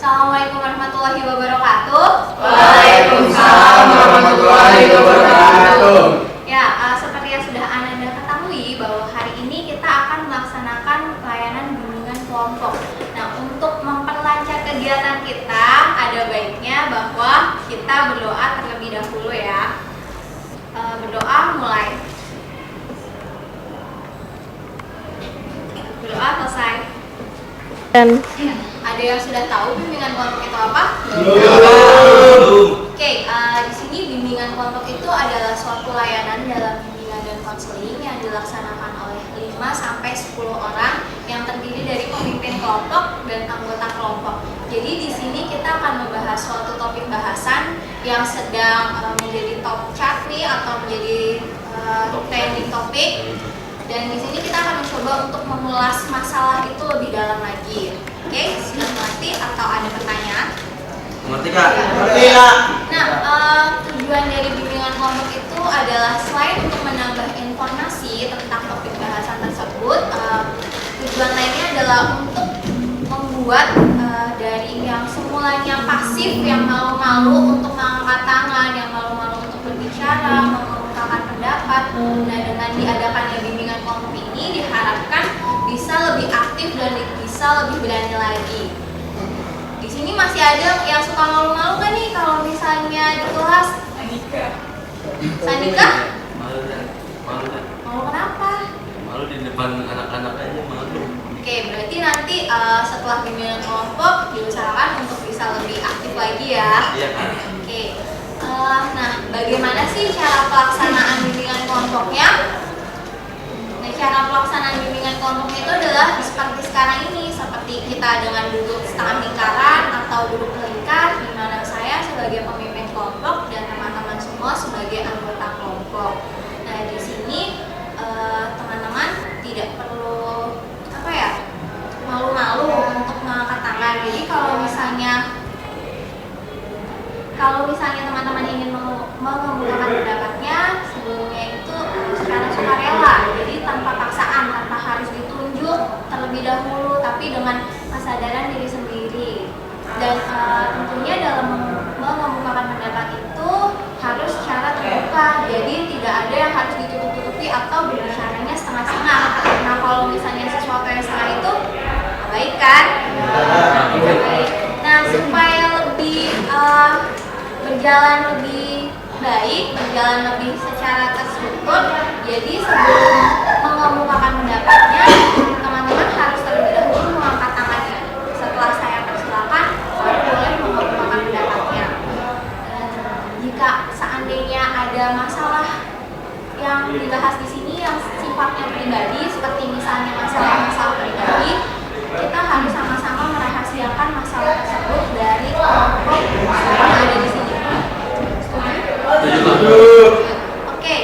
Assalamualaikum warahmatullahi wabarakatuh. Waalaikumsalam warahmatullahi wabarakatuh. Ya, seperti yang sudah Anda ketahui bahwa hari ini kita akan melaksanakan layanan bimbingan kelompok. Nah, untuk memperlancar kegiatan kita, ada baiknya bahwa kita berdoa terlebih dahulu ya. Berdoa mulai. Berdoa selesai. Ya, ada yang sudah tahu bimbingan kelompok itu apa? Belum. Oke, di sini bimbingan kelompok itu adalah suatu layanan dalam bimbingan dan konseling yang dilaksanakan oleh 5 sampai 10 orang yang terdiri dari pemimpin kelompok dan anggota kelompok. Jadi di sini kita akan membahas suatu topik bahasan yang sedang menjadi top chart nih atau menjadi trending topik. Dan di sini kita akan mencoba untuk mengulas masalah itu lebih dalam lagi. Oke, sudah mengerti atau ada pertanyaan? Mengerti Kak? Mengerti Kak. Nah, tujuan dari bimbingan kelompok itu adalah selain untuk menambah informasi tentang topik bahasan tersebut, tujuan lainnya adalah untuk membuat dari yang semulanya pasif, yang malu-malu untuk mengangkat tangan, yang malu-malu untuk berbicara, mengungkapkan pendapat. Nah, dengan diadakannya bimbingan kelompok ini diharapkan bisa lebih aktif dan bisa lebih berani lagi. Di sini masih ada yang suka malu-malu kan nih kalau misalnya di kelas? Sandika? Malu kenapa? Malu di depan anak-anak aja malu. Oke, berarti nanti setelah bimbingan kelompok diusahakan untuk bisa lebih aktif lagi ya. Iya Kak. Oke. Nah, bagaimana sih cara pelaksanaan bimbingan kelompoknya? Nah, cara pelaksanaan bimbingan kelompoknya itu adalah seperti sekarang ini, seperti kita dengan duduk setengah lingkaran atau duduk melingkar, di mana saya sebagai pemimpin kelompok dan teman-teman semua sebagai anggota kelompok. Nah, di sini teman-teman tidak perlu malu-malu untuk mengangkat tangan. Jadi kalau misalnya teman-teman ingin mengemukakan pendapatnya, sebelumnya itu secara sukarela, jadi tanpa paksaan, tanpa harus ditunjuk terlebih dahulu, tapi dengan kesadaran diri sendiri. Dan tentunya dalam mengemukakan pendapat itu harus secara terbuka, jadi tidak ada yang harus ditutup-tutupi atau berbicaranya setengah-setengah. Nah, kalau misalnya sesuatu yang setengah itu baik kan? Baik. Nah, supaya lebih berjalan lebih baik, berjalan lebih secara terstruktur, jadi sebelum mengemukakan pendapatnya, teman-teman harus terlebih dahulu mengangkat tangannya. Setelah saya persilakan, baru boleh mengemukakan pendapatnya. Jika seandainya ada masalah yang dibahas di sini yang sifatnya pribadi, seperti misalnya masalah pribadi, kita harus sama-sama merahasiakan masalah tersebut dari kelompok yang ada di sini. Oke,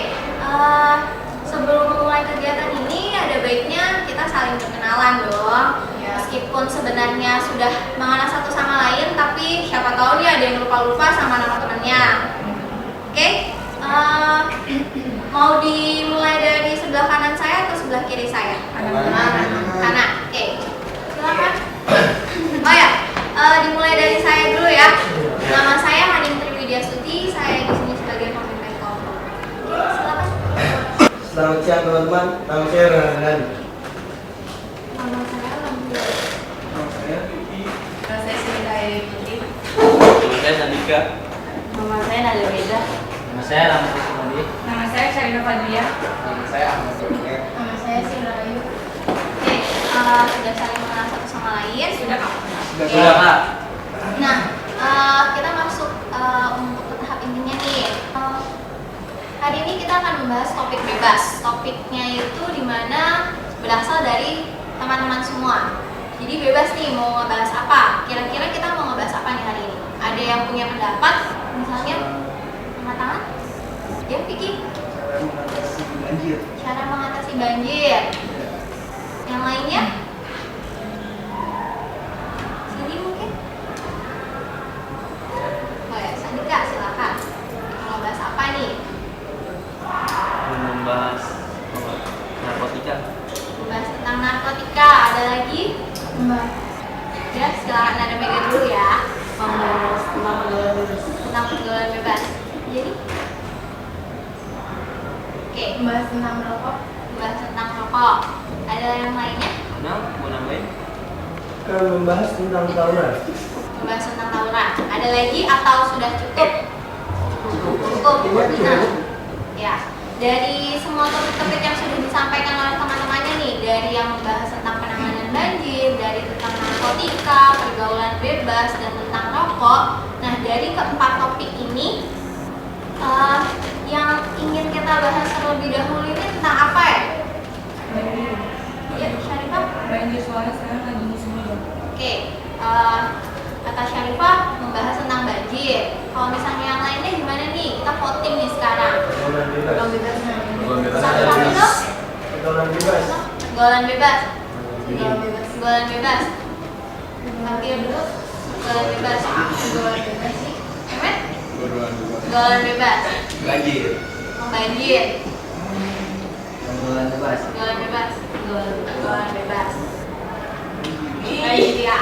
sebelum memulai kegiatan ini ada baiknya kita saling berkenalan dong. Meskipun sebenarnya sudah mengenal satu sama lain, tapi siapa tahu nih ada yang lupa-lupa sama nama temannya. Oke, mau dimulai dari sebelah kanan saya atau sebelah kiri saya? Kanan. Oke, silakan. Oh ya, dimulai dari saya dulu ya. Nama saya Haning Triwidiastuti, saya di sini sebagai pemimpin kelompok. Oke, silakan. Selamat siang teman-teman, nama saya Rahan. Nama saya Alhamdulillah. Nama saya Vicky. Nama saya Sinta Ayu Putri. Nama saya Sandika. Nama saya Nadia Beda. Nama saya Rama Kusumadi. Nama saya Syarina Fadlia. Nama saya Ahmad Sofian. Nama saya Sinta Ayu. Oke, sudah saling mengenal satu sama lain. Sudah Kak. Sudah Kak. Nah, kita masuk untuk ke tahap intinya nih. Hari ini kita akan membahas topik bebas. Topiknya itu dimana berasal dari teman-teman semua. Jadi bebas nih mau ngebahas apa. Kira-kira kita mau ngebahas apa nih hari ini? Ada yang punya pendapat? Misalnya, angkat tangan. Ya, Vicky. Cara mengatasi banjir. Cara mengatasi banjir. Yang lainnya? Sini mungkin. Oh ya, Sandika silakan. Mau bahas apa nih? Membahas narkotika. Bahas tentang narkotika. Ada lagi? Ya, silakan Nada Mega dulu ya. yang lainnya? Nah, mau nambahin? Membahas tentang tawuran. Membahas tentang tawuran. Ada lagi atau sudah cukup? Cukup. Nah, ya. Dari semua topik-topik yang sudah disampaikan oleh teman-temannya nih, dari yang membahas tentang penanganan banjir, dari tentang narkotika, pergaulan bebas, dan tentang rokok. Nah, dari keempat topik ini, yang ingin kita bahas terlebih dahulu ini tentang apa ya? Ya, Syarifah? Banjir soalnya sekarang lagi musim hujan. Oke, kata Syarifah membahas tentang banjir. Kalau misalnya yang lainnya gimana nih? Kita voting nih sekarang. Pergaulan bebas. Satu-satu dong. Pergaulan bebas. Pergaulan bebas. Pergaulan bebas. Pergaulan bebas. Nanti dulu. Pergaulan bebas. Pergaulan bebas sih. Emet? Pergaulan bebas. Banjir. Banjir. Pergaulan bebas. Pergaulan bebas. Pergaulan bebas. Iya.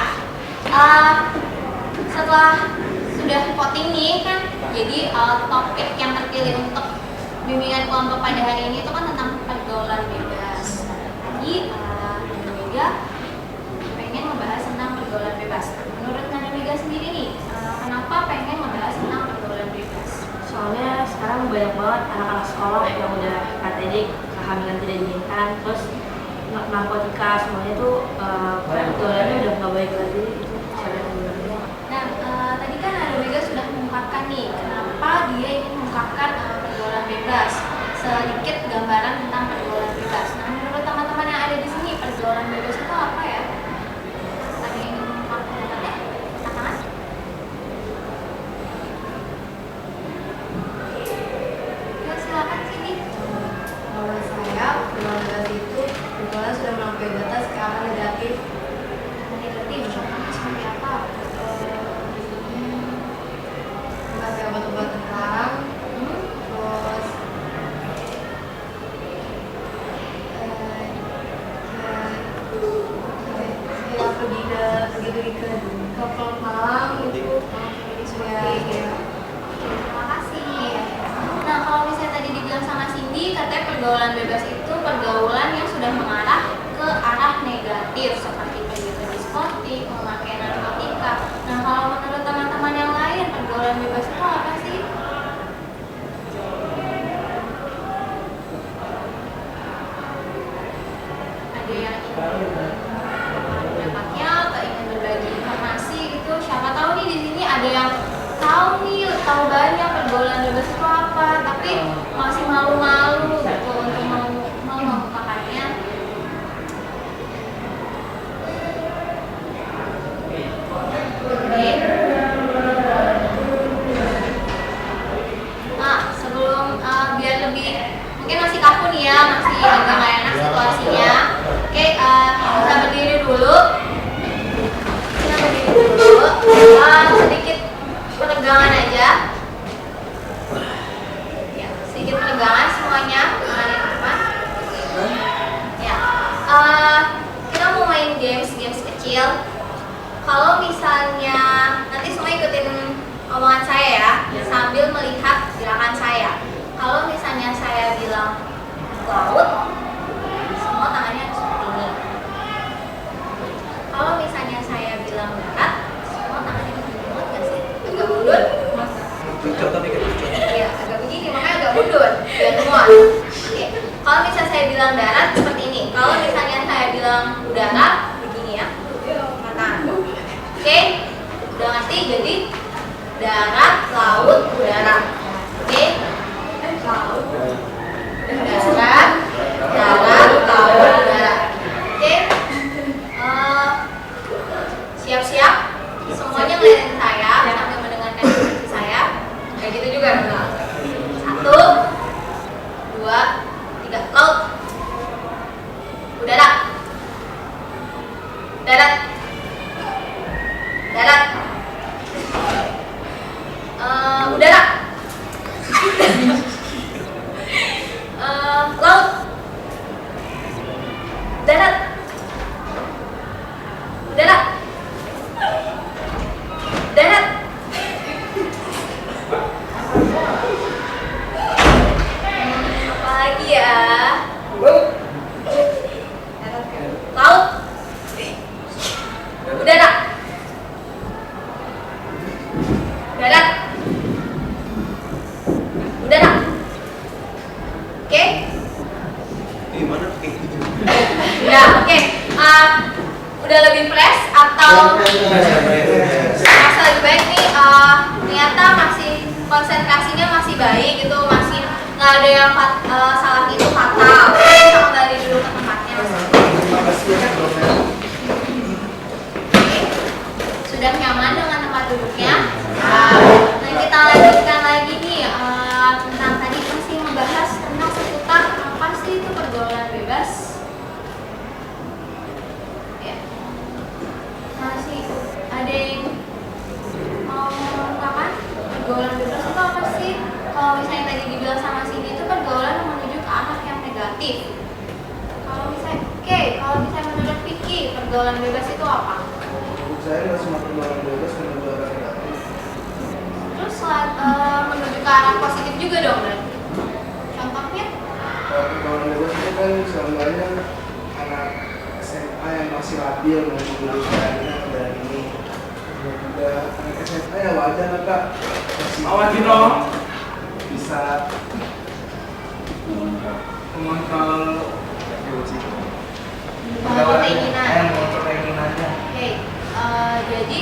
Setelah sudah voting nih kan, jadi topik yang terpilih untuk bimbingan kelompok pada hari ini itu kan tentang pergaulan bebas. Jadi Mega pengen membahas tentang pergaulan bebas. Menurut Nana Mega sendiri nih, kenapa pengen membahas tentang pergaulan bebas? Soalnya sekarang banyak banget anak-anak sekolah yang udah KTD, kehamilan tidak diinginkan, terus narkotika semuanya tuh pergaulannya udah nggak baik lagi. Itu cara yang Nah, tadi kan Nana Mega sudah mengungkapkan nih, kenapa dia ingin mengungkapkan pergaulan bebas. Sedikit gambaran tentang pergaulan bebas. Nah, menurut teman-teman yang ada di sini, pergaulan bebas itu apa ya? Ada yang ingin mengungkapkan pendapatnya? Tangan? Ya, silakan sini. Menurut saya, pergaulan bebas itu pergaulan sudah melampaui batas ke arah negatif. Negatif, contohnya seperti apa? Memakai obat-obat terlarang, terus ya pergi ke klub malam itu ya. Terima kasih. Nah, kalau misalnya tadi dibilang sama Cindy, katanya pergaulan bebas itu pergaulan yang sudah mengarah ke arah negatif seperti pergi ke diskotik, memakai narkotika. Nah, kalau menurut teman-teman yang lain, pergaulan bebas itu apa sih? Ada yang ingin pendapatnya atau ingin berbagi informasi gitu? Siapa tahu nih di sini ada yang tahu banyak pergaulan bebas itu apa, tapi masih malu-malu gitu untuk mau mengungkapkannya. Oke. Nah, sebelum biar lebih mungkin masih kaku nih ya, masih agak nggak enak situasinya. Oke, bisa berdiri dulu. Sedikit peregangan aja. Ya, sedikit peregangan semuanya. Tangan di depan. Ya, kita mau main games kecil. Kalau misalnya nanti semua ikutin omongan saya ya, sambil melihat gerakan saya. Kalau misalnya saya bilang laut, semua tangannya harus seperti ini. Kalau misalnya saya bilang darat, semua tangannya mundur, nggak sih? Agak mundur. Iya, agak begini, makanya agak mundur. Biar semua. Oke. Kalau misalnya saya bilang darat seperti ini. Kalau misalnya saya bilang udara, begini ya. Mata. Oke. Udah ngerti? Jadi darat, laut, udara. Oke. Laut. Darat, laut, udara. Oke. Siap-siap. Semuanya ngeliatin saya sambil mendengarkan instruksi saya. Kayak gitu juga. 1, 2, 3. Laut. Udara. Darat. Darat. Udara. Laut. baik gitu, masih nggak ada yang salah itu fatal, bisa kembali dulu ke tempatnya. Terima kasih ya Bro. Sudah nyaman dengan tempat duduknya? Nah, kita lanjutkan lagi nih tentang tadi masih membahas tentang seputar apa sih itu pergaulan bebas. Ya. Masih ada yang mau mengungkapkan pergaulan bebas itu apa sih? Kalau misalnya tadi dibilang sama Cindy itu pergaulan yang menuju ke arah yang negatif. Kalau misalnya menurut Vicky pergaulan bebas itu apa? Menurut saya nggak semua pergaulan bebas menuju arah negatif. Terus menuju ke arah positif juga dong berarti. Contohnya? Kalau pergaulan bebas itu kan sebenarnya anak SMA yang masih labil menggunakan ini. Dan juga anak SMA ya wajar lah kak, masih bisa mengontrol Keinginan. mengontrol keinginannya. Oke, jadi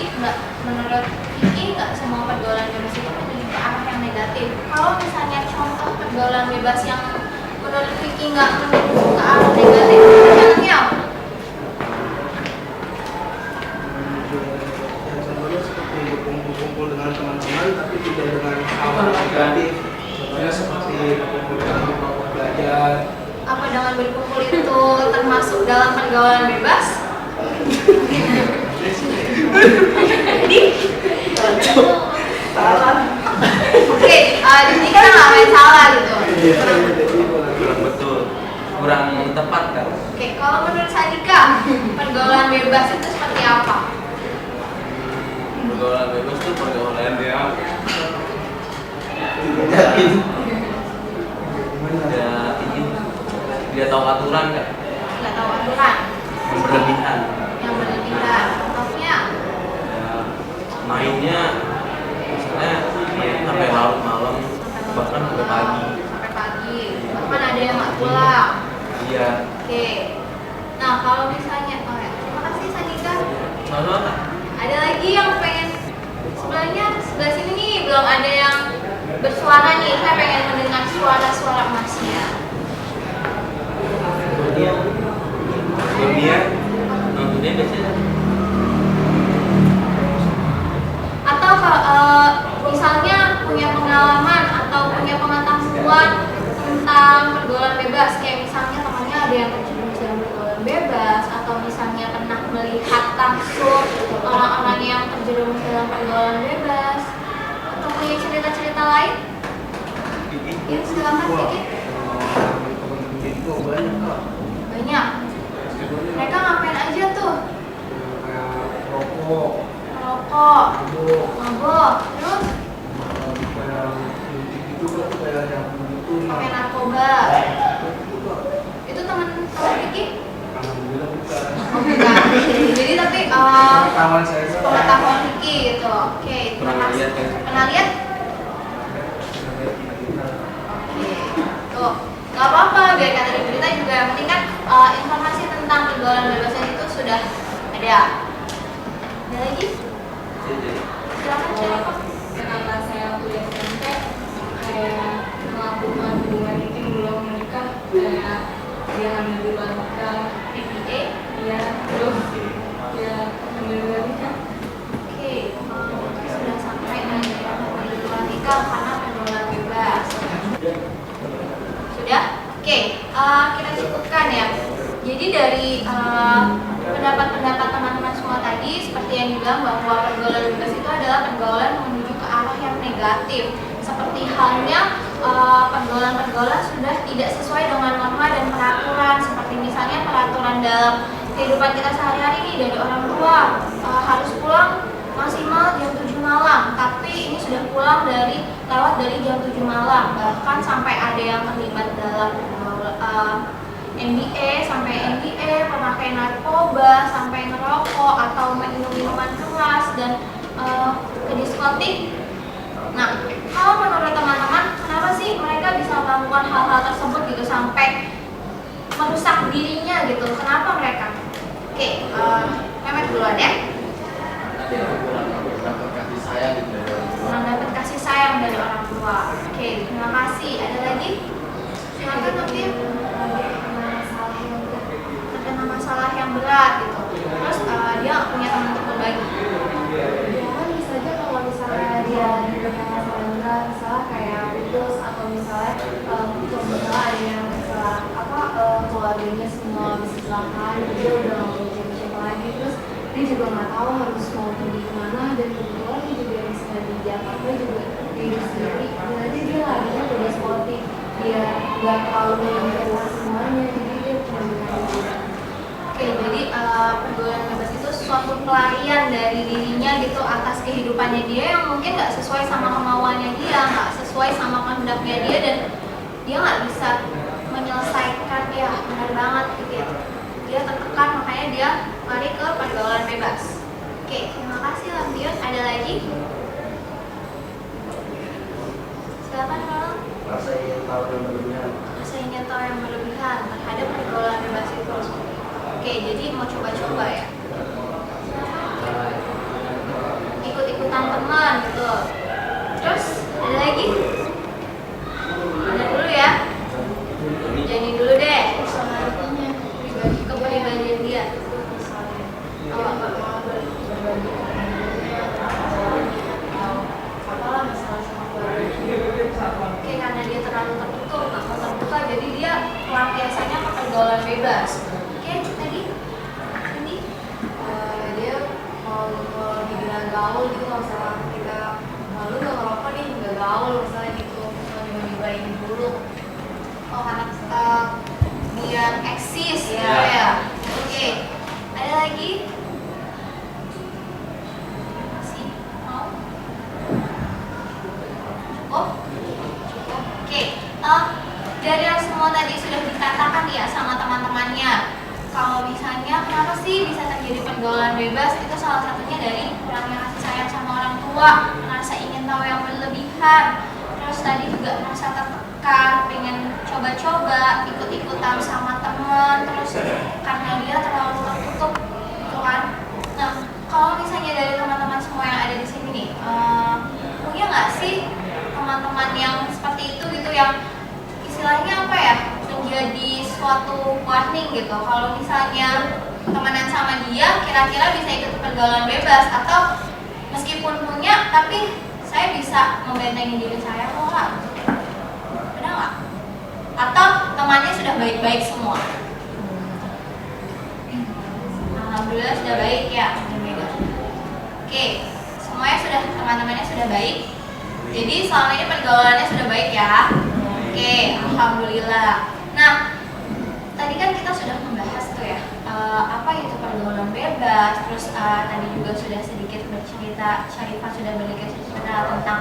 menurut Vicky nggak semua pergaulan bebas itu menuju ke arah yang negatif. Kalau misalnya contoh pergaulan bebas yang menurut Vicky nggak menuju ke arah negatif, contohnya apa? Yang contohnya seperti berkumpul-kumpul dengan teman-teman tapi tidak dengan hal negatif. Contohnya seperti berkumpul dengan kelompok belajar. Apa dengan berkumpul itu termasuk dalam pergaulan bebas? Jadi, oke, jadi kita nggak main salah gitu. Kurang betul, kurang tepat kan? Oke, kalau menurut Sadika, pergaulan bebas itu seperti apa? Pergaulan bebas tuh pergaulan yang Yakin. dia tahu aturan kan? Nggak tahu aturan, Yang berlebihan. yang berlebihan. Contohnya, Ya, mainnya misalnya main sampai larut malam, bahkan sampai pagi. Sampai pagi. Bahkan ada yang nggak pulang. Iya. Oke. Nah, kalau misalnya, terima kasih Sadika. Sama Ada lagi yang pengen, sebenarnya sebelah sini nih belum ada yang bersuara nih. Saya pengen mendengar suara-suara emasnya. dunia nontonnya biasanya Atau kalau misalnya punya pengalaman atau punya pengetahuan tentang pergaulan bebas, kayak misalnya temannya ada yang terjerumus dalam pergaulan bebas, atau misalnya pernah melihat langsung orang-orang yang terjerumus dalam pergaulan bebas, atau punya cerita-cerita lain? Ya, silakan sedikit. Itu banyak kak. Banyak. Mereka ngapain aja tuh? Kayak rokok, Merokok, mabok, terus kayak itu kan kayak nyabu itu. pakai narkoba. Itu teman Vicky? Alhamdulillah bukan. Oh, bukan. Jadi tapi Pengetahuan saya sih. pengetahuan Vicky gitu. Oke, terima Pernah kasih. lihat kan? Pernah lihat? Oke. Tuh, nggak apa-apa. Biar kata di berita juga yang penting kan informasi tentang pergaulan bebasnya itu sudah ada. Ada lagi? Silakan siapa? Karena saya kuliah SMP, kayak melakukan hubungan intim belum menikah, kayak dia hamil di luar nikah, PPA. ya terus ya hamil di luar nikah. Oke, sudah sampai dan pergaulan nikah karena pergaulan bebas. Sudah? Oke, kita cukupkan ya. Jadi dari pendapat-pendapat teman-teman semua tadi, seperti yang dibilang bahwa pergaulan bebas itu adalah pergaulan menuju ke arah yang negatif. Seperti halnya pergaulan-pergaulan sudah tidak sesuai dengan norma dan peraturan. Seperti misalnya peraturan dalam kehidupan kita sehari-hari nih, dari orang tua harus pulang maksimal jam 7 malam, tapi ini sudah pulang lewat dari jam 7 malam. Bahkan sampai ada yang terlibat dalam MBA, sampai MBA, pemakai narkoba, sampai ngerokok atau minum minuman keras dan ke diskotik. Nah, kalau menurut teman-teman, kenapa sih mereka bisa melakukan hal-hal tersebut gitu sampai merusak dirinya gitu? Kenapa mereka? Oke, Mehmet duluan ya. dapat kasih sayang gitu. Kurang dapat kasih sayang dari orang tua. Oke, lagi? Silakan nanti. Terkena masalah yang berat gitu. Terus dia nggak punya teman untuk berbagi. Ya kan bisa aja kalau misalnya dia punya masalah berat, misalnya kayak putus atau misalnya ada yang misalnya keluarganya semua habis kecelakaan, dia udah nggak punya siapa lagi, terus dia juga nggak tahu harus mau pergi kemana, dan kebetulan dia juga misalnya di Jakarta juga hidup sendiri, jadi dia larinya udah sporty, dia nggak tahu mengelola semuanya, jadi dia benar-benar. Oke, jadi pergaulan bebas itu suatu pelarian dari dirinya gitu atas kehidupannya dia yang mungkin nggak sesuai sama kemauannya dia, nggak sesuai sama kehendaknya dia, dan dia nggak bisa menyelesaikan. Ya benar banget gitu ya. Dia tertekan, makanya dia lari ke pergaulan bebas. Oke, terima kasih Lampion. Ada lagi? Silakan kalau Rasa ingin tahu yang berlebihan. rasa ingin tahu yang berlebihan terhadap pergaulan bebas itu. Oke, jadi mau coba-coba ya. Ikut-ikutan teman gitu. Terus ada lagi? Ada dulu ya. Jadi dulu deh. Personalitinya Kepribadian dia. Oke, karena dia terlalu tertutup, nggak mau terbuka, jadi dia pelampiasannya ke pergaulan bebas. Oke, tadi ini dia kalau dibilang gaul gitu, kalau misalnya kita lalu nggak ngerokok nih nggak gaul misalnya gitu, misalnya tiba-tiba ini buruk. oh karena dia eksis gitu Iya. ya. Oke, ada lagi? Masih mau? Cukup? Oke, dari yang semua tadi sudah dikatakan ya sama teman-temannya, kalau misalnya kenapa sih bisa terjadi pergaulan bebas, itu salah satunya dari kurangnya kasih sayang sama orang tua, merasa ingin tahu yang berlebihan, terus tadi juga merasa tertekan, pengen coba-coba, ikut-ikutan sama teman, terus karena dia terlalu tertutup gitu kan. Nah, kalau misalnya dari teman-teman semua yang ada di sini nih, punya nggak sih teman-teman yang seperti itu gitu, yang istilahnya apa ya, menjadi suatu warning gitu, kalau misalnya temenan sama dia kira-kira bisa ikut pergaulan bebas, atau meskipun punya tapi saya bisa membentengi diri saya kok nggak? Benar nggak? Atau temannya sudah baik-baik semua? Alhamdulillah sudah baik ya. Oke, semuanya sudah, teman-temannya sudah baik. Jadi selama ini pergaulannya sudah baik ya. Oke, alhamdulillah. Nah, tadi kan kita sudah membahas tuh ya, apa itu pergaulan bebas. Terus tadi juga sudah sedikit bercerita, Syarifah sudah bercerita tentang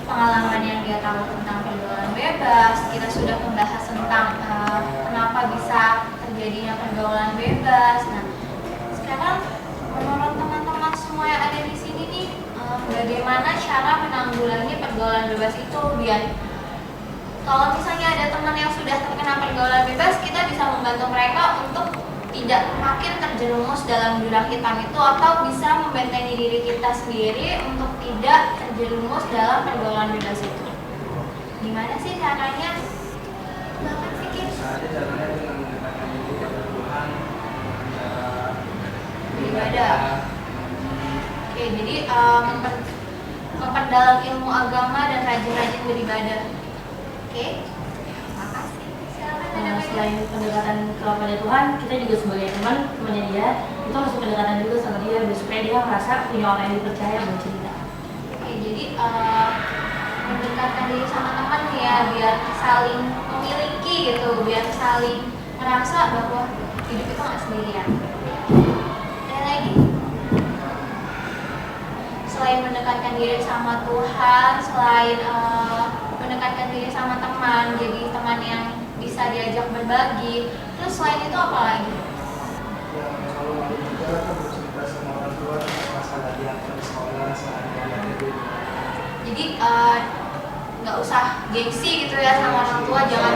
pengalaman yang dia tahu tentang pergaulan bebas. Kita sudah membahas tentang kenapa bisa terjadinya pergaulan bebas. Nah, sekarang menurut teman-teman semua yang ada di sini nih, bagaimana cara menanggulangi pergaulan bebas itu, biar kalau misalnya ada teman yang sudah terkena pergaulan bebas, kita bisa membantu mereka untuk tidak makin terjerumus dalam jurang hitam itu, atau bisa membentengi diri kita sendiri untuk tidak terjerumus dalam pergaulan bebas itu. Gimana sih caranya? Bahkan pikir Ada caranya dengan mendekatkan diri pada Tuhan, beribadah. Oke, jadi memperdalam ilmu agama dan rajin-rajin beribadah. Oke, makasih. Silakan ada lagi. Selain pendekatan kepada Tuhan, kita juga sebagai temannya dia, itu harus pendekatan juga sama dia, biar supaya dia merasa punya orang yang dipercaya buat cerita. Oke, jadi mendekatkan diri sama teman ya, biar saling memiliki gitu, biar saling merasa bahwa hidup itu nggak sendirian. Ada lagi? Selain mendekatkan diri sama Tuhan, selain mendekatkan diri sama teman, jadi teman yang bisa diajak berbagi, terus selain itu apa lagi? Ya, kalau mau juga kan bercerita sama orang tua tentang masalah dia di sekolah, sehari-hari gitu. Jadi nggak usah gengsi gitu ya sama orang tua, jangan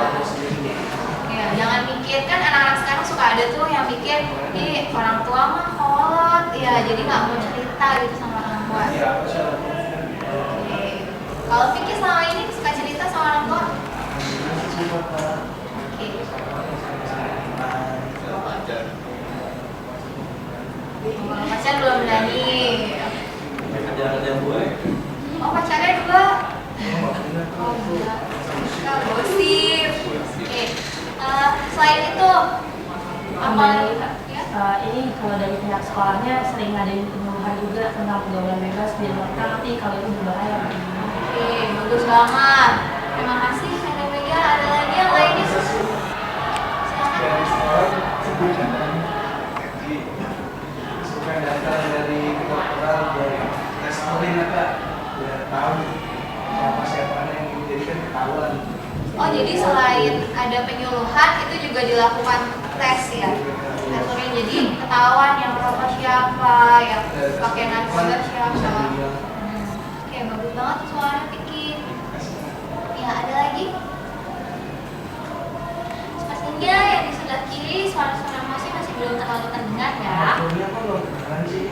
ya, jangan mikir, kan anak-anak sekarang suka ada tuh yang mikir, ih orang tua mah kolot, ya jadi nggak mau cerita gitu sama orang tua. Iya, apa syaratnya? Oke. Kalau Vicky selama ini suka cerita sama orang tua? nih. Ada gue. Oh, pacarnya 2. Nggak punya Oh, tuh. enggak. Enggak, gosip. Oke. Selain itu, apa lagi, Kak? Ya? Ini kalau dari pihak sekolahnya sering ngadain penyuluhan juga tentang pergaulan bebas biar mereka ngerti kalau itu berbahaya. Oke, bagus banget. Terima kasih, Kak Mega. Ada lagi yang lainnya? Silakan. Dari sekolah sebelumnya suka datang dari kedokteran biar tes urin Kak, biar tahu siapa yang jadi kan ketahuan. Oh, jadi selain ada penyuluhan, itu juga dilakukan tes ya? Tes urin, jadi ketahuan yang merokok siapa, yang pakai narkoba siapa. Oke, bagus banget tuh suaranya, Piki. Ya, ada lagi? Sepertinya yang di sebelah kiri suara-suara musik masih belum terlalu terdengar ya. Sebelumnya kan belum kedengeran sih.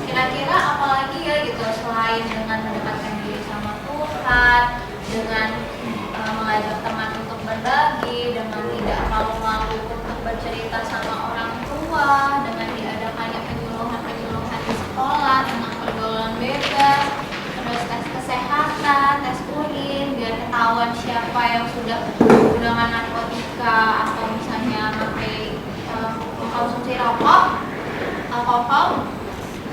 Kira-kira apa lagi ya gitu selain dengan mendekatkan diri sama Tuhan, dengan mengajak teman untuk berbagi, dengan tidak malu-malu untuk bercerita sama orang tua, dengan diadakannya penyuluhan-penyuluhan di sekolah tentang pergaulan bebas, terus tes kesehatan, tes urin, biar ketahuan siapa yang sudah menggunakan narkotika atau misalnya pakai mengkonsumsi rokok, alkohol.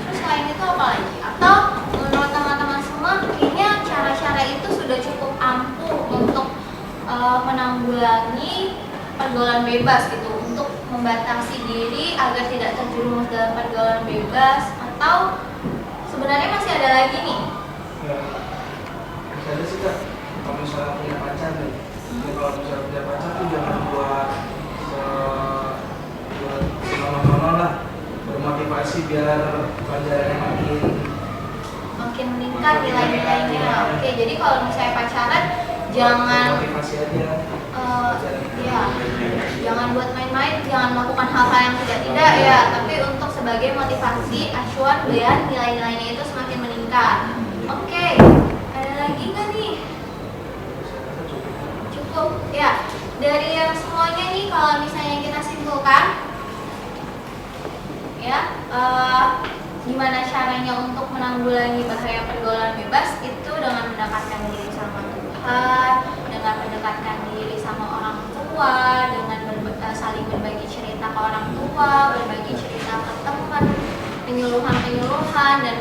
Terus selain itu apa lagi? Atau menurut teman-teman semua kayaknya cara-cara itu sudah cukup ampuh untuk menanggulangi pergaulan bebas gitu, untuk membatasi diri agar tidak terjerumus dalam pergaulan bebas, atau sebenarnya masih ada lagi nih? Ya, bisa aja sih Kak, kalau misalnya punya pacar nih, kalau misalnya punya pacar tuh jangan buat senonoh lah, bermotivasi biar pelajarannya Makin meningkat nilai-nilainya. Oke, jadi kalau misalnya pacaran jangan motivasi aja. ya, jangan buat main-main, jangan melakukan hal-hal yang tidak ya, tapi untuk sebagai motivasi acuan biar nilai-nilainya itu semakin meningkat. Oke, ada lagi nggak nih? Cukup ya. Dari yang semuanya nih, kalau misalnya kita simpulkan, ya, gimana caranya untuk menanggulangi bahaya pergaulan bebas itu dengan mendekatkan diri sama Tuhan, dengan mendekatkan diri sama orang tua, dengan saling berbagi cerita ke orang tua, berbagi cerita ke teman, penyuluhan-penyuluhan. Dan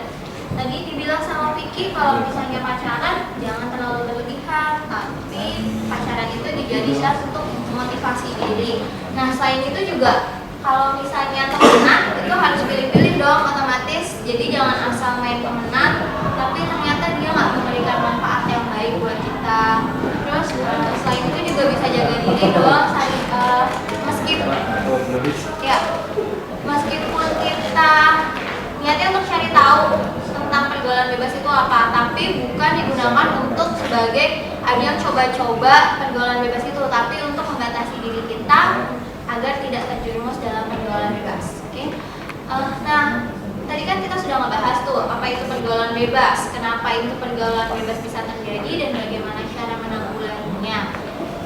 tadi dibilang sama Vicky kalau misalnya pacaran jangan terlalu berlebihan, tapi pacaran itu dijadikan untuk memotivasi diri. Nah, selain itu juga kalau misalnya temenan itu harus pilih-pilih dong otomatis. Jadi jangan asal main temenan tapi ternyata dia nggak memberikan manfaat yang baik buat kita. Terus selain itu juga bisa jaga diri dong, meskipun kita niatnya untuk cari tahu tentang pergaulan bebas itu apa, tapi bukan digunakan untuk sebagai ajang coba-coba pergaulan bebas itu, tapi untuk membatasi diri kita agar tidak terjerumus dalam pergaulan bebas. Oke. Nah, tadi kan kita sudah ngebahas tuh apa itu pergaulan bebas, kenapa itu pergaulan bebas bisa terjadi, dan bagaimana cara menanggulanginya.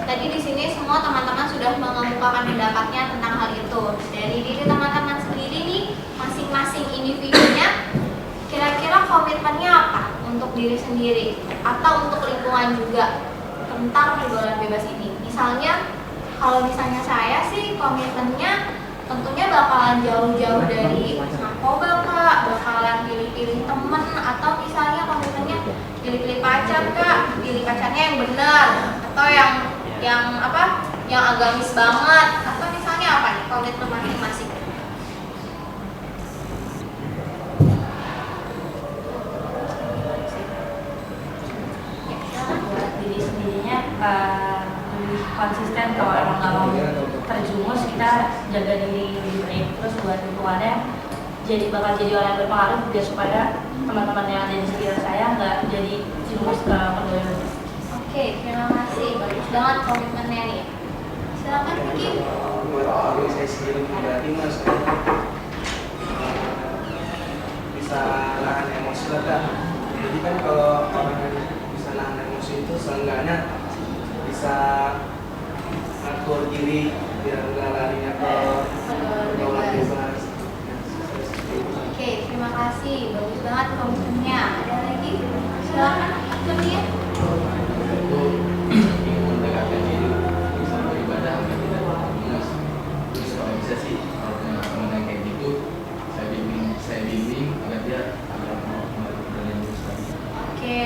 Tadi di sini semua teman-teman sudah mengemukakan pendapatnya tentang hal itu. Dari diri teman-teman sendiri nih, masing-masing individunya, kira-kira komitmennya apa untuk diri sendiri atau untuk lingkungan juga tentang pergaulan bebas ini? Misalnya, kalau misalnya saya sih komitmennya tentunya bakalan jauh-jauh dari narkoba Kak, bakalan pilih-pilih temen, atau misalnya komitmennya pilih-pilih pacar Kak, pilih pacarnya yang benar, atau yang agamis banget, atau misalnya apa nih komitmen masing-masing? Buat diri sendirinya lebih konsisten, kalau emang nggak mau terjumus kita jaga diri lebih baik. Terus buat lingkungannya bakal jadi orang yang berpengaruh biar supaya teman-teman yang ada di sekitar saya nggak jadi jerumus ke pergaulan bebas. Oke, terima kasih, bagus banget komitmennya nih. Silakan Vicky. Buat saya sendiri pribadi mas, bisa nahan emosi lah Kak. Jadi kan kalau orang yang bisa nahan emosi itu seenggaknya bisa ngatur diri biar nggak larinya ke pergaulan bebas. Oke, terima kasih. Bagus banget komitmennya. Ada lagi? Silakan, Kurnia. Itu ingin mendekatkan diri bisa beribadah agar tidak terjerumus. Terus kalau bisa sih kalau punya teman yang kayak gitu saya bimbing agar dia agar mau kembali ke dunia lurus lagi. Oke,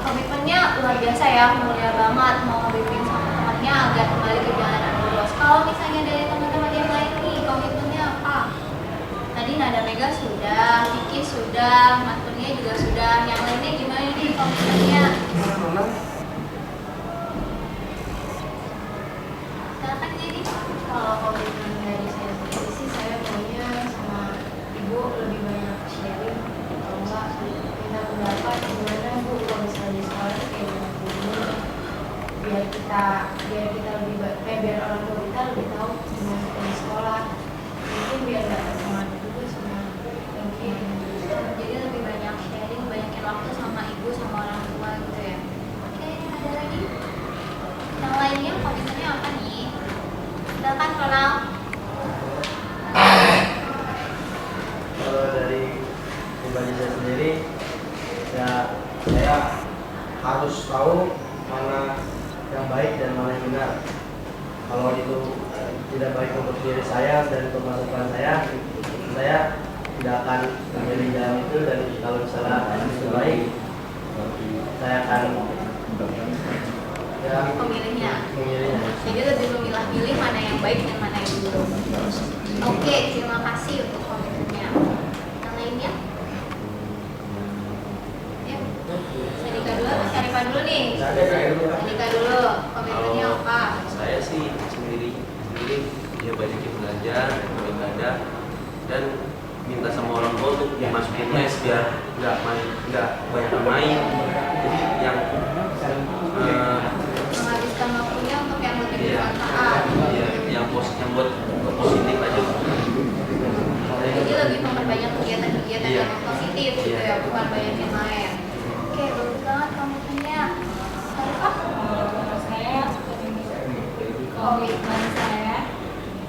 komitmennya luar biasa ya, mulia banget mau ngebimbing sama temannya agar kembali ke jalan yang lurus. Kalau misalnya dari teman-teman yang lain nih, komitmennya apa? Tadi Nada Mega sudah, Vicky sudah, Mas Kurnia juga sudah. Yang lainnya gimana nih komitmennya? Mana? Silakan jadi. Kalau komitmen dari saya sendiri sih, saya maunya sama ibu lebih banyak sharing, kalau enggak minta pendapat gimana bu kalau misalnya di sekolah itu kayak gimana biar kita lebih biar orang tua kita lebih tahu gimana kita di sekolah, mungkin biar nggak terpengaruh juga sama yang kayak Jadi lebih banyak sharing, banyakin waktu sama ibu sama orang tua gitu ya. Oke, ada lagi? Yang lainnya komitmennya apa nih? Silakan Ronald. Kalau dari pribadi saya sendiri, ya saya harus tahu mana yang baik dan mana yang benar. Kalau itu tidak baik untuk diri saya dan untuk masa depan saya tidak akan memilih jalan itu. Dan kalau misalnya itu baik, saya akan ya Pemilihnya. memilihnya. Jadi lebih memilah-milih mana yang baik dan mana yang buruk. Oke, terima kasih untuk komitmennya. Yang lainnya? Ya. Sadika dulu atau Syarifah dulu nih? Sadika dulu. Komitmennya Kalau apa? saya sih sendiri dia banyakin belajar, beribadah, dan minta sama orang tua untuk dimasukin les biar nggak banyak main. Jadi yang Menghabiskan waktunya untuk yang lebih iya, bermanfaat. iya, yang buat positif aja. Jadi lebih memperbanyak kegiatan-kegiatan Iya. yang positif gitu Iya. ya, bukan banyak yang main. Oke, bagus banget komitmennya. Syarifah? Menurut saya komitmen saya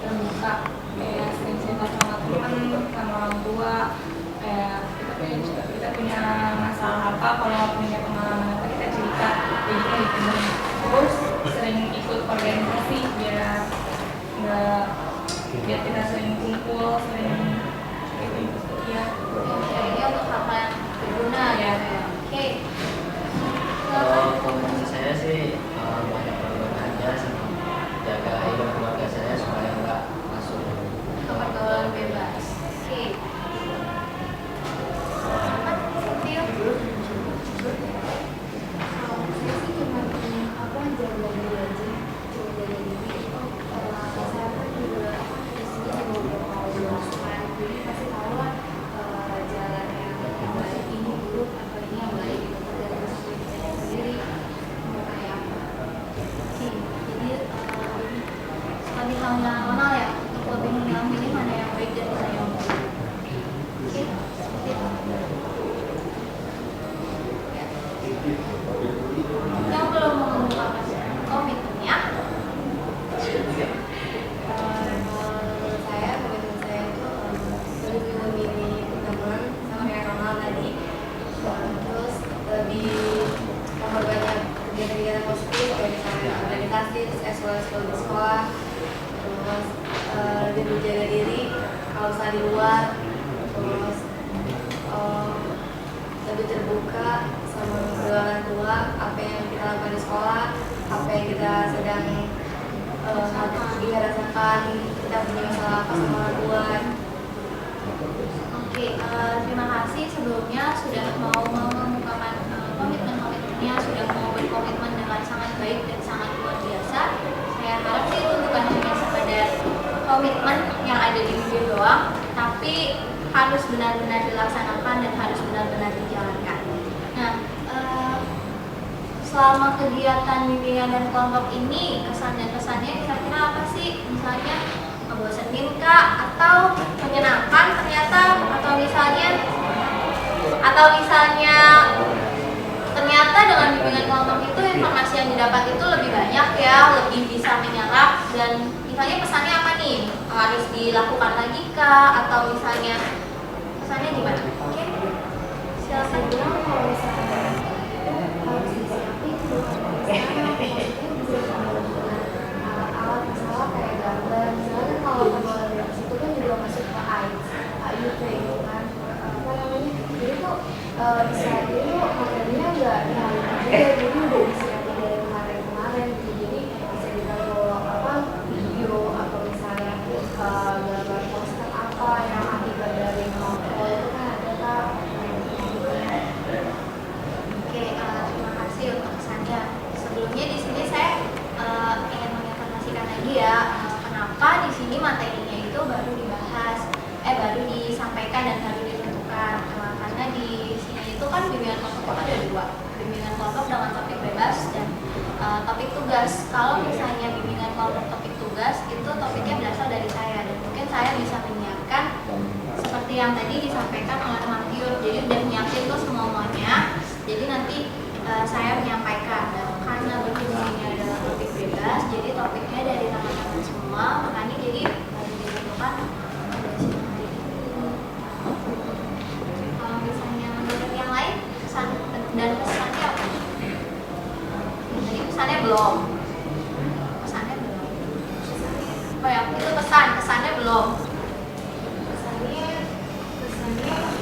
terbuka, kayak sering cerita sama teman, sama orang tua, kayak kita punya masalah apa, kalau punya pengalaman apa kita cerita, jadi kita dipendam. Terus sering ikut organisasi biar kita sering kumpul, sering gitu ya. Kayaknya untuk hal-hal yang berguna ya. Oke. Kalau komitmen saya sih banyak berbuat aja sama jagain keluarga saya supaya nggak masuk Ke pergaulan bebas. Oke. Saya sih cuma apa jaga diri aja, cuma jaga diri. Saya kan juga di sini juga udah mau lulusan, jadi pasti tahu lah jalan yang baik ini buruk atau ini yang baik gitu dari saya sendiri mau kayak apa. Oke. Jadi lebih mengenal ya, untuk lebih memilah-milih mana yang baik dan mana yang buruk. Oke. Yang belum mengungkapkan komitmennya, Menurut saya komitmen saya itu lebih memilih teman sama kayak Ronald tadi, terus lebih memperbanyak kegiatan-kegiatan positif kayak misalnya organisasi, terus sekolah di sekolah, terus lebih menjaga diri kalau misalnya di luar, terus lebih terbuka sama kedua orang tua, apa yang kita lakukan di sekolah, apa yang kita sedang kita rasakan, kita punya masalah apa sama orang tua. oke, terima kasih sebelumnya sudah mau mengungkapkan komitmen-komitmennya, sudah mau berkomitmen dengan sangat baik dan sangat luar biasa. Saya harap sih itu bukan hanya sekedar komitmen yang ada di bibir doang, tapi harus benar-benar dilaksanakan dan harus benar-benar dijalankan. Nah, selama kegiatan bimbingan dan kelompok ini, kesan dan kesannya kira-kira apa sih? Misalnya ngebosenin kah? Atau menyenangkan ternyata? Atau misalnya ternyata dengan bimbingan kelompok itu informasi informasi yang didapat itu lebih banyak ya, lebih bisa menyerap. Dan misalnya pesannya apa nih, harus dilakukan lagi kah, atau misalnya pesannya gimana? Oke, silakan. Bilang kalau misalnya itu harus disiapin bukan alat-alat misalnya kayak gambar, misalnya kalau pembuatan dari situ kan juga masuk ke AUV gitu kan, apa namanya, jadi tuh bisa jadi tuh materinya nggak dihalukan juga, jadi udah disiapin dari kemarin-kemarin gitu, jadi bisa ditaruh apa video atau misalnya gambar poster apa yang akibat dari novel itu kan ada kak. Oke, terima kasih untuk pesannya. Sebelumnya di sini saya ingin menginformasikan lagi ya, kenapa di sini materinya itu baru dibahas, baru disampaikan dan baru ditentukan. Karena di sini itu kan bimbingan kelompok ada dua, bimbingan kelompok dengan topik bebas dan topik tugas. Kalau misalnya bimbingan kelompok topik tugas itu topiknya berasal dari saya, dan mungkin saya bisa menyiapkan seperti yang tadi disampaikan oleh Mahyur. Jadi udah nyiapin tuh semuanya. Jadi nanti saya menyampaikan, dan karena berhubung ini adalah topik bebas, jadi topiknya dari teman-teman semua, makanya jadi baru ditentukan pada siang hari ini. Kalau misalnya menurut yang lain, pesan dan pesannya apa? Jadi pesannya belum. Pesannya belum. Oh ya, itu pesannya belum. Kesannya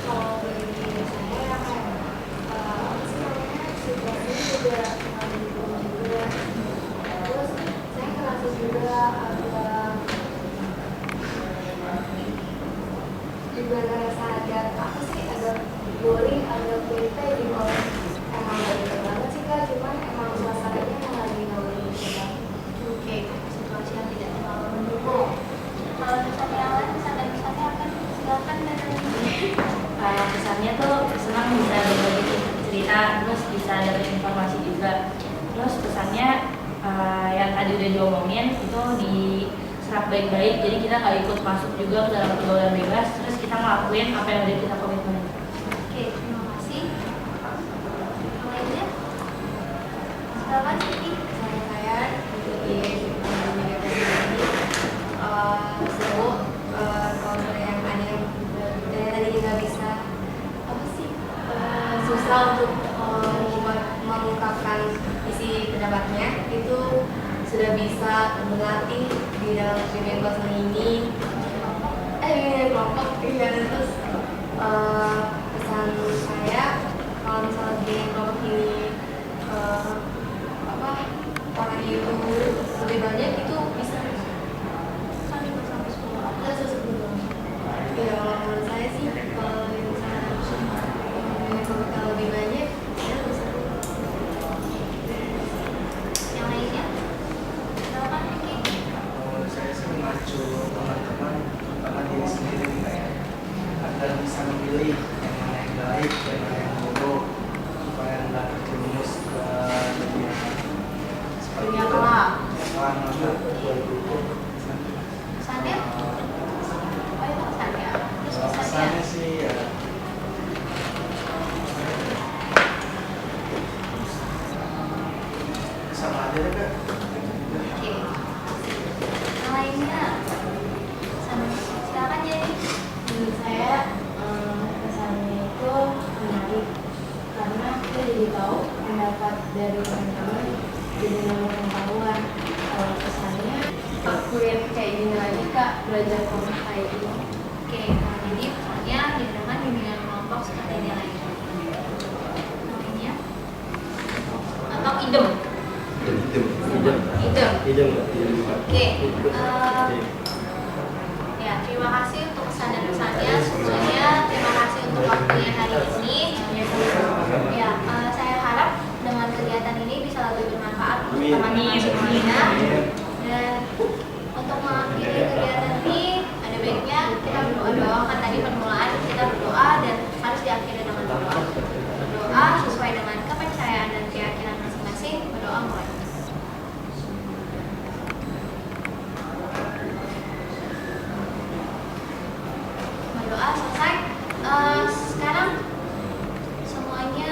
kalau dari saya kayak apa sih namanya, situasinya juga mendukung juga, terus saya ngerasa juga ngerasa agak apa sih, agak boring, agak bete gitu. Emang gak gitu banget sih kak, cuman emang suasananya emang lagi gak boring gitu. Oke, situasi yang tidak terlalu mendukung. Kalau misalnya yang lain, pesan dan pesannya akan silakan dari Kesannya tuh senang bisa berbagi cerita, terus bisa dapat informasi juga. Terus pesannya yang tadi udah diomongin itu diserap baik-baik, jadi kita nggak ikut masuk juga ke dalam pergaulan bebas, terus kita ngelakuin apa yang udah kita komitmen. Oke, terima kasih. Yang lainnya? Silakan Siti. Saya mengikuti media tadi seru, kalau dari yang ada yang dari tadi nggak bisa apa sih, susah untuk mengungkapkan isi pendapatnya, itu sudah bisa berlatih di dalam bimbingan kelas ini, bimbingan kelompok. Terus pesan saya, kalau misalnya bimbingan kelompok ini orang itu lebih banyak, itu bisa Kan 5 sampai 10 ada sesuatu. Ya kalau menurut saya sih, kalau misalnya kelompok lebih banyak, ya bisa. Yang lainnya? Silakan Vicky. Kalau saya sih mengacu teman-teman, terutama diri sendiri nih Kak, ya, agar bisa memilih yang mana yang baik dan mana yang buruk, supaya nggak terjerumus ke dunia seperti Dunia itu. gelap. Wah, maka Pesannya? Oh itu pesannya. Terus kalau pesannya? pesannya sih ya sama aja deh Kak. Oke. Yang lainnya? Silakan jadi. Menurut saya pesannya itu menarik, karena kita jadi tahu pendapat dari teman-teman, jadi nambah pengetahuan. Kalau pesannya lakuin kayak gini lagi kak, belajar kelompok kayak gini. Oke, nah jadi pesannya didengarkan bimbingan kelompok seperti ini lagi. Lainnya? Atau idem? Idem. Oke. Ya, terima kasih untuk pesan dan pesannya semuanya. Terima kasih untuk waktunya hari ini. Ya, saya harap dengan kegiatan ini bisa lebih bermanfaat untuk teman-teman semuanya. Dan untuk mengakhiri kegiatan ini, ada baiknya kita berdoa. Kan tadi permulaan kita berdoa dan harus diakhiri dengan berdoa. Berdoa sesuai dengan kepercayaan dan keyakinan masing-masing. Berdoa mulai. Berdoa selesai. Sekarang semuanya.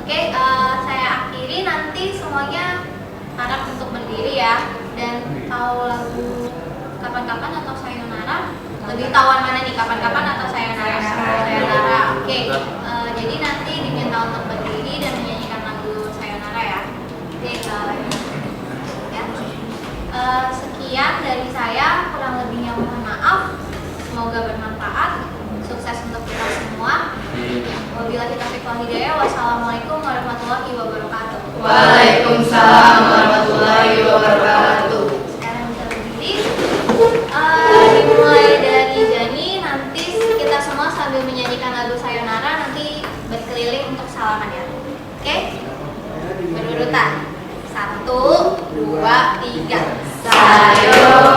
Oke, berdiri ya. Dan tahu lagu kapan-kapan atau sayonara? Lebih tahuan mana nih, kapan-kapan atau sayonara? Sayonara. Oke. Jadi nanti diminta untuk berdiri dan menyanyikan lagu sayonara ya. Oke, ya. Sekian dari saya, kurang lebihnya mohon maaf. Semoga bermanfaat. Sukses untuk kita semua. Wabillahi taufiq wal hidayah. Wassalamualaikum warahmatullahi wabarakatuh. Waalaikumsalam warahmatullahi wabarakatuh. Sekarang bisa berdiri. Dimulai dari Jani, nanti kita semua sambil menyanyikan lagu sayonara, nanti berkeliling untuk salaman ya. Oke? Berurutan. 1, 2, 3. Sayonara.